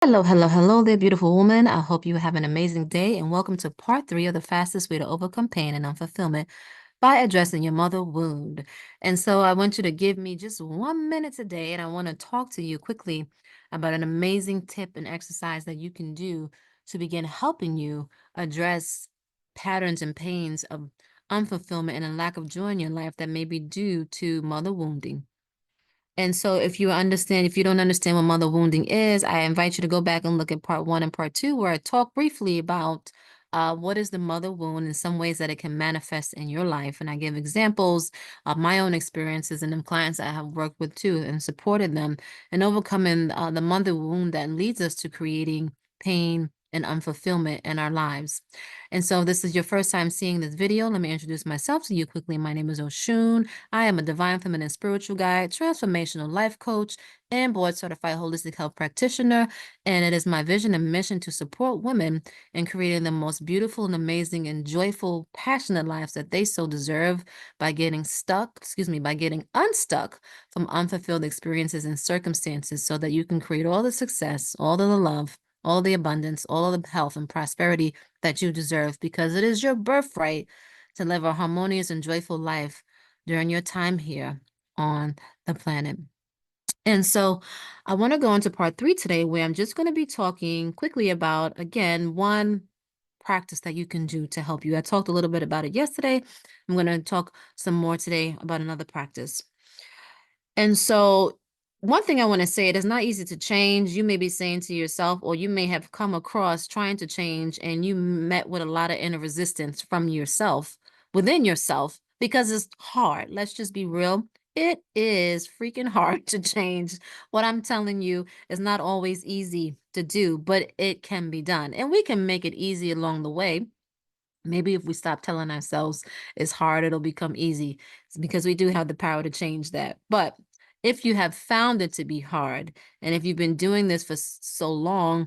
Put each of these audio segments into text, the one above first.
Hello, hello, hello there, beautiful woman. I hope you have an amazing day and welcome to part three of the fastest way to overcome pain and unfulfillment by addressing your mother wound. And so I want you to give me just 1 minute today and I want to talk to you quickly about an amazing tip and exercise that you can do to begin helping you address patterns and pains of unfulfillment and a lack of joy in your life that may be due to mother wounding. And so if you don't understand what mother wounding is, I invite you to go back and look at part one and part two, where I talk briefly about what is the mother wound and some ways that it can manifest in your life. And I give examples of my own experiences and the clients I have worked with too and supported them in overcoming the mother wound that leads us to creating pain and unfulfillment in our lives. And so if this is your first time seeing this video, let me introduce myself to you quickly. My name is Oshun. I am a divine feminine spiritual guide, transformational life coach, and board certified holistic health practitioner. And it is my vision and mission to support women in creating the most beautiful and amazing and joyful, passionate lives that they so deserve by by getting unstuck from unfulfilled experiences and circumstances so that you can create all the success, all of the love, all the abundance, all of the health and prosperity that you deserve, because it is your birthright to live a harmonious and joyful life during your time here on the planet. And so I want to go into part three today, where I'm just going to be talking quickly about, again, one practice that you can do to help you. I talked a little bit about it yesterday. I'm going to talk some more today about another practice. And so one thing I want to say, it is not easy to change. You may be saying to yourself, or you may have come across trying to change and you met with a lot of inner resistance from yourself, within yourself, because it's hard. Let's just be real. It is freaking hard to change. What I'm telling you is not always easy to do, but it can be done. And we can make it easy along the way. Maybe if we stop telling ourselves it's hard, it'll become easy. It's because we do have the power to change that. But if you have found it to be hard, and if you've been doing this for so long,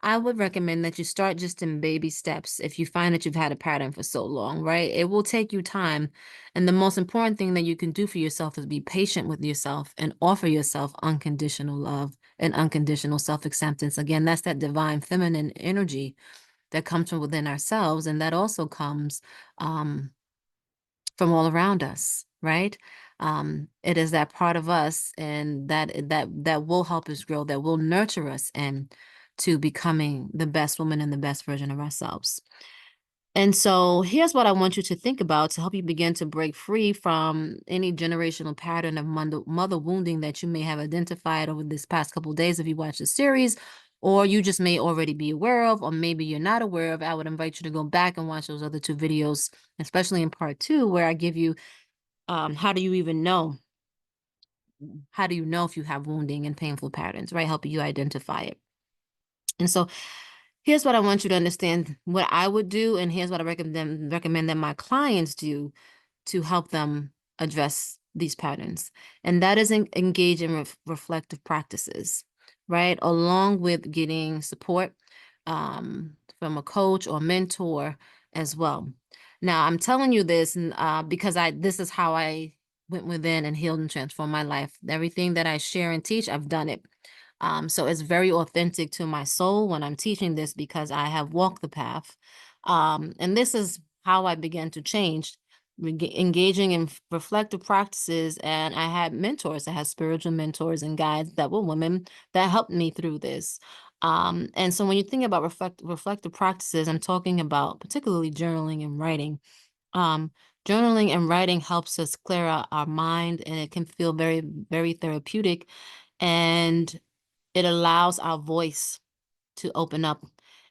I would recommend that you start just in baby steps. If you find that you've had a pattern for so long, right? It will take you time. And the most important thing that you can do for yourself is be patient with yourself and offer yourself unconditional love and unconditional self-acceptance. Again, that's that divine feminine energy that comes from within ourselves, and that also comes from all around us, right? It is that part of us, and that will help us grow, that will nurture us and to becoming the best woman and the best version of ourselves. And so here's what I want you to think about to help you begin to break free from any generational pattern of mother wounding that you may have identified over this past couple of days if you watch the series, or you just may already be aware of, or maybe you're not aware of. I would invite you to go back and watch those other two videos, especially in part two, where I give you how do you even know? How do you know if you have wounding and painful patterns, right? Helping you identify it. And so here's what I want you to understand, what I would do, and here's what I recommend that my clients do to help them address these patterns. And that is engage in reflective practices, right? Along with getting support from a coach or mentor as well. Now, I'm telling you this because this is how I went within and healed and transformed my life. Everything that I share and teach, I've done it. So it's very authentic to my soul when I'm teaching this, because I have walked the path. And this is how I began to change, engaging in reflective practices. And I had mentors, I had spiritual mentors and guides that were women that helped me through this. And so when you think about reflective practices, I'm talking about particularly journaling and writing. Um, Journaling and writing helps us clear out our mind, and it can feel very, very therapeutic. And it allows our voice to open up.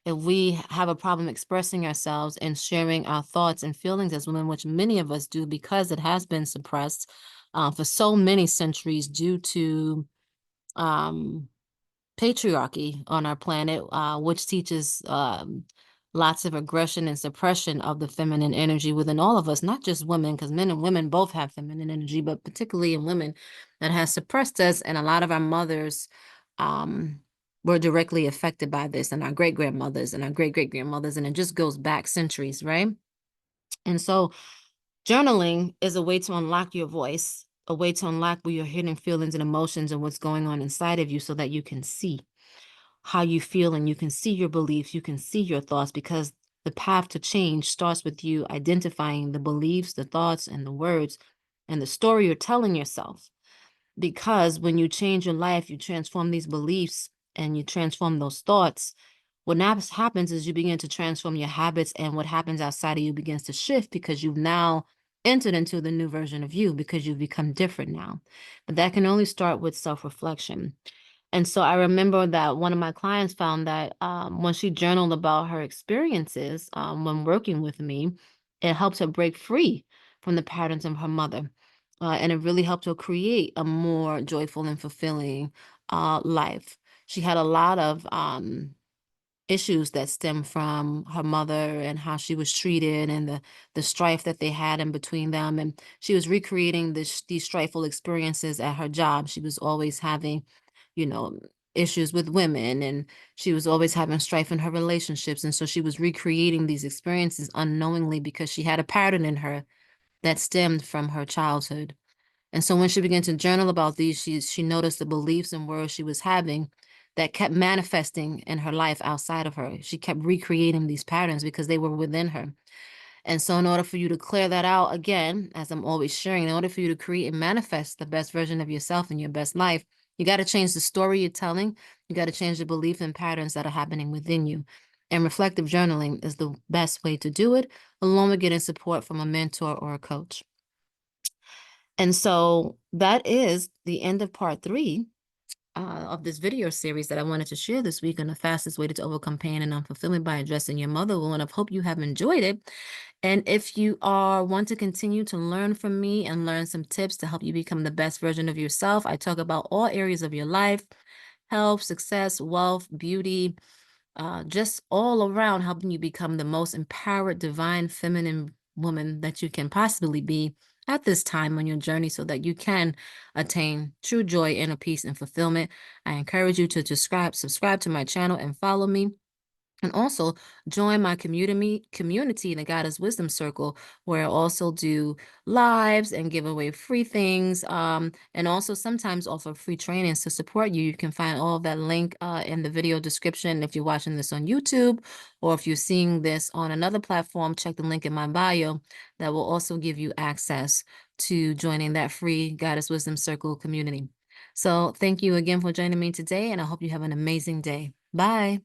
If we have a problem expressing ourselves and sharing our thoughts and feelings as women, which many of us do because it has been suppressed for so many centuries due to patriarchy on our planet, which teaches lots of aggression and suppression of the feminine energy within all of us, not just women, because men and women both have feminine energy, but particularly in women, that has suppressed us. And a lot of our mothers were directly affected by this, and our great-grandmothers and our great-great-grandmothers, and it just goes back centuries, right? And so journaling is a way to unlock your voice, a way to unlock where your hidden feelings and emotions and what's going on inside of you so that you can see. how you feel, and you can see your beliefs, you can see your thoughts, because the path to change starts with you identifying the beliefs, the thoughts, and the words, and the story you're telling yourself. Because when you change your life, you transform these beliefs and you transform those thoughts. What happens is you begin to transform your habits, and what happens outside of you begins to shift because you've now entered into the new version of you, because you've become different now. But that can only start with self-reflection. And so I remember that one of my clients found that when she journaled about her experiences when working with me, it helped her break free from the patterns of her mother. And it really helped her create a more joyful and fulfilling life. She had a lot of issues that stem from her mother and how she was treated, and the strife that they had in between them. And she was recreating these strifeful experiences at her job. She was always having, you know, issues with women, and she was always having strife in her relationships. And so she was recreating these experiences unknowingly because she had a pattern in her that stemmed from her childhood. And so when she began to journal about these, she noticed the beliefs and words she was having that kept manifesting in her life outside of her. She kept recreating these patterns because they were within her. And so in order for you to clear that out, again, as I'm always sharing, in order for you to create and manifest the best version of yourself in your best life, you got to change the story you're telling. You got to change the beliefs and patterns that are happening within you. And reflective journaling is the best way to do it, along with getting support from a mentor or a coach. And so that is the end of part 3 of this video series that I wanted to share this week on the fastest way to overcome pain and unfulfillment by addressing your mother wound. I hope you have enjoyed it. And if you want to continue to learn from me and learn some tips to help you become the best version of yourself, I talk about all areas of your life: health, success, wealth, beauty, just all around helping you become the most empowered, divine, feminine woman that you can possibly be at this time on your journey, so that you can attain true joy, inner peace, and fulfillment. I encourage you to subscribe to my channel and follow me. And also join my community, the Goddess Wisdom Circle, where I also do lives and give away free things, and also sometimes offer free trainings to support you. You can find all of that link in the video description if you're watching this on YouTube, or if you're seeing this on another platform, check the link in my bio. That will also give you access to joining that free Goddess Wisdom Circle community. So thank you again for joining me today, and I hope you have an amazing day. Bye.